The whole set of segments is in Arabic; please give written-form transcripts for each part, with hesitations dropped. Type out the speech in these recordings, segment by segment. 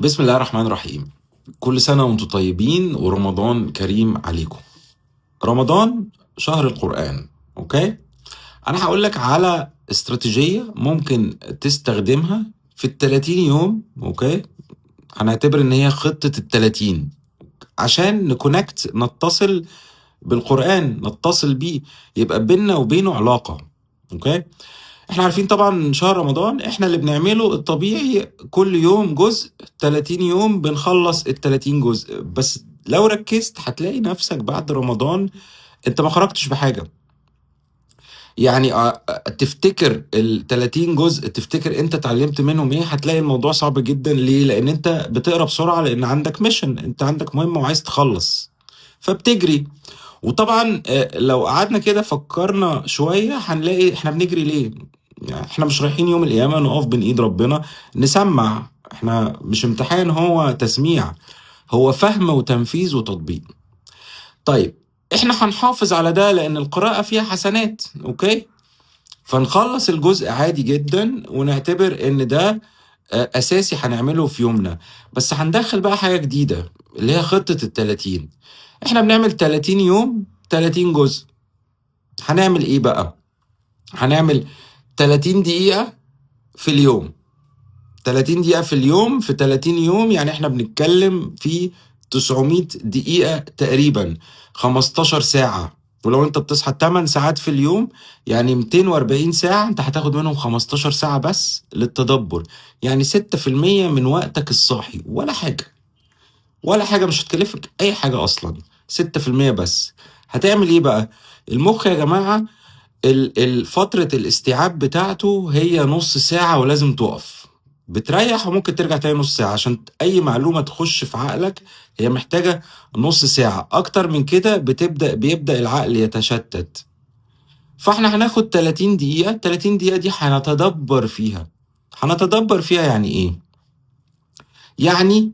بسم الله الرحمن الرحيم. كل سنة وانتم طيبين ورمضان كريم عليكم. رمضان شهر القرآن. اوكي، انا هقول لك على استراتيجية ممكن تستخدمها في ال30 يوم. اوكي، هنعتبر ان هي خطة ال30 عشان نتصل بالقرآن، نتصل بيه، يبقى بيننا وبينه علاقة. اوكي، احنا عارفين طبعا شهر رمضان احنا اللي بنعمله الطبيعي كل يوم جزء، 30 يوم بنخلص ال30 جزء. بس لو ركزت هتلاقي نفسك بعد رمضان انت ما خرجتش بحاجة. يعني تفتكر ال30 جزء، تفتكر انت اتعلمت منهم ايه؟ هتلاقي الموضوع صعب جدا. ليه؟ لان انت بتقرا بسرعة، لان عندك ميشن، انت عندك مهمة وعايز تخلص فبتجري. وطبعا لو قعدنا كده فكرنا شوية هنلاقي احنا بنجري ليه. يعني احنا مش رايحين يوم القيامة نقف بين ايد ربنا نسمع. احنا مش امتحان، هو تسميع، هو فهم وتنفيذ وتطبيق. طيب احنا هنحافظ على ده لان القراءة فيها حسنات. اوكي، فنخلص الجزء عادي جدا ونعتبر ان ده اساسي هنعمله في يومنا. بس هندخل بقى حاجة جديدة اللي هي خطة ال30. احنا بنعمل 30 يوم 30 جزء. هنعمل ايه بقى؟ هنعمل 30 دقيقة في اليوم. 30 دقيقة في اليوم في 30 يوم، يعني احنا بنتكلم في 900 دقيقة تقريبا، 15 ساعة. ولو انت بتصحى 8 ساعات في اليوم يعني 240 ساعة، انت هتاخد منهم 15 ساعة بس للتدبر. يعني 6% من وقتك الصاحي، ولا حاجة، ولا حاجة، مش هتكلفك اي حاجة اصلا. 6% بس. هتعمل ايه بقى؟ المخ يا جماعة فترة الاستيعاب بتاعته هي نص ساعة ولازم تقف. بتريح وممكن ترجع تاني نص ساعة عشان أي معلومة تخش في عقلك. هي محتاجة نص ساعة. أكتر من كده بيبدأ العقل يتشتت. فاحنا هناخد 30 دقيقة. 30 دقيقة دي هنتدبر فيها. هنتدبر فيها يعني إيه؟ يعني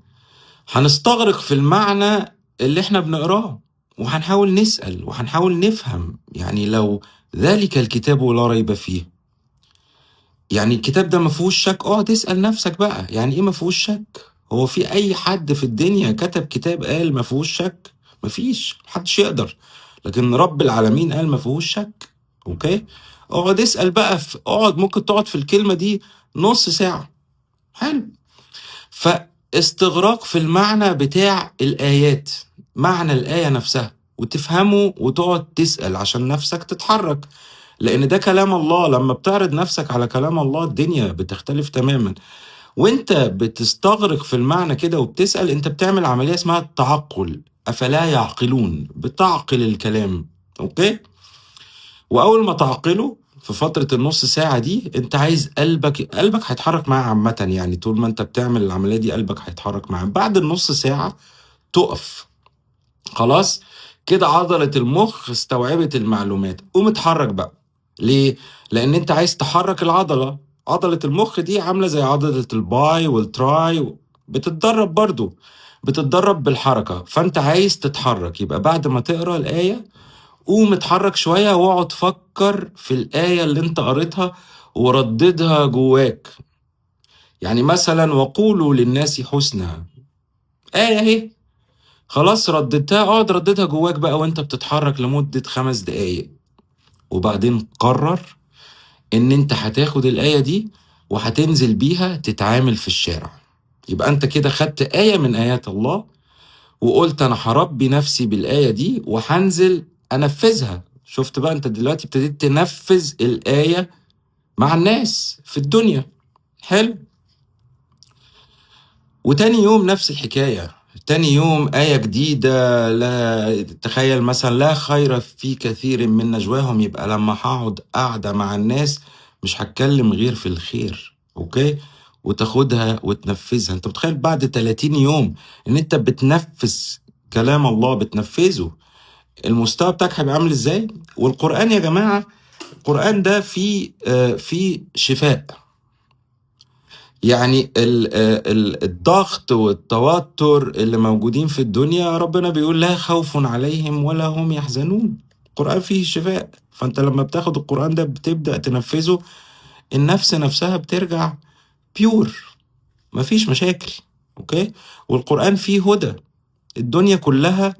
هنستغرق في المعنى اللي احنا بنقراه، وهنحاول نسأل وهنحاول نفهم. يعني لو ذلك الكتاب لا ريب فيه، يعني الكتاب ده ما فيهوش شك. اقعد اسأل نفسك بقى، يعني ايه ما فيهوش شك؟ هو في اي حد في الدنيا كتب كتاب قال ما فيهوش شك؟ ما فيش، محدش يقدر. لكن رب العالمين قال ما فيهوش شك. اوكي، اقعد اسأل بقى ممكن تقعد في الكلمة دي نص ساعة. حلو. فاستغراق في المعنى بتاع الآيات، معنى الآية نفسها، وتفهمه وتقعد تسأل عشان نفسك تتحرك. لأن ده كلام الله. لما بتعرض نفسك على كلام الله الدنيا بتختلف تماما. وانت بتستغرق في المعنى كده وبتسأل، انت بتعمل عملية اسمها التعقل. أفلا يعقلون؟ بتعقل الكلام. اوكي، واول ما تعقله في فترة النص ساعة دي، انت عايز قلبك هيتحرك معاه عامة. يعني طول ما انت بتعمل العملية دي قلبك هيتحرك معاه. بعد النص ساعة تقف. خلاص كده عضلة المخ استوعبت المعلومات. قوم اتحرك بقى. ليه؟ لان انت عايز تحرك العضلة. عضلة المخ دي عاملة زي عضلة الباي والتراي، بتتدرب برضو، بتتدرب بالحركة. فانت عايز تتحرك. يبقى بعد ما تقرأ الآية قوم اتحرك شوية واقعد فكر في الآية اللي انت قريتها ورددها جواك. يعني مثلا وقولوا للناس حسنا، آية اهي، خلاص رددتها. اقعد رددها جواك بقى وانت بتتحرك لمدة 5 دقايق. وبعدين قرر ان انت هتاخد الآية دي وهتنزل بيها تتعامل في الشارع. يبقى انت كده خدت آية من آيات الله وقلت انا هربي نفسي بالآية دي وهنزل انفذها. شفت بقى؟ انت دلوقتي ابتديت تنفذ الآية مع الناس في الدنيا. حلو. وتاني يوم نفس الحكاية. تاني يوم آية جديدة. لا تخيل مثلا لا خير في كثير من نجواهم. يبقى لما هقعد قاعدة مع الناس مش هتكلم غير في الخير. اوكي، وتاخدها وتنفذها. انت متخيل بعد 30 يوم ان انت بتنفذ كلام الله، بتنفذه؟ المستوى بتاعك هيبقى عامل ازاي؟ والقرآن يا جماعة، القرآن ده فيه شفاء. يعني الضغط والتوتر اللي موجودين في الدنيا ربنا بيقول لا خوف عليهم ولا هم يحزنون. القرآن فيه شفاء. فانت لما بتاخد القرآن ده بتبدأ تنفذه، النفس نفسها بترجع بيور، مفيش مشاكل. اوكي؟ والقرآن فيه هدى. الدنيا كلها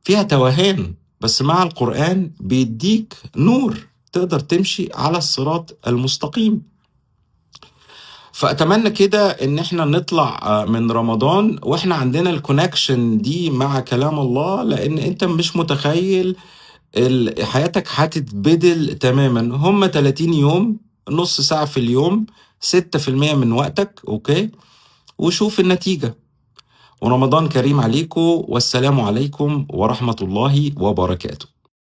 فيها توهان، بس مع القرآن بيديك نور تقدر تمشي على الصراط المستقيم. فأتمنى كده ان احنا نطلع من رمضان واحنا عندنا الكونكشن دي مع كلام الله، لان انت مش متخيل حياتك هتتبدل تماما. هم 30 يوم، نص ساعة في اليوم، 6% من وقتك، اوكي؟ وشوف النتيجة. ورمضان كريم عليكم، والسلام عليكم ورحمة الله وبركاته.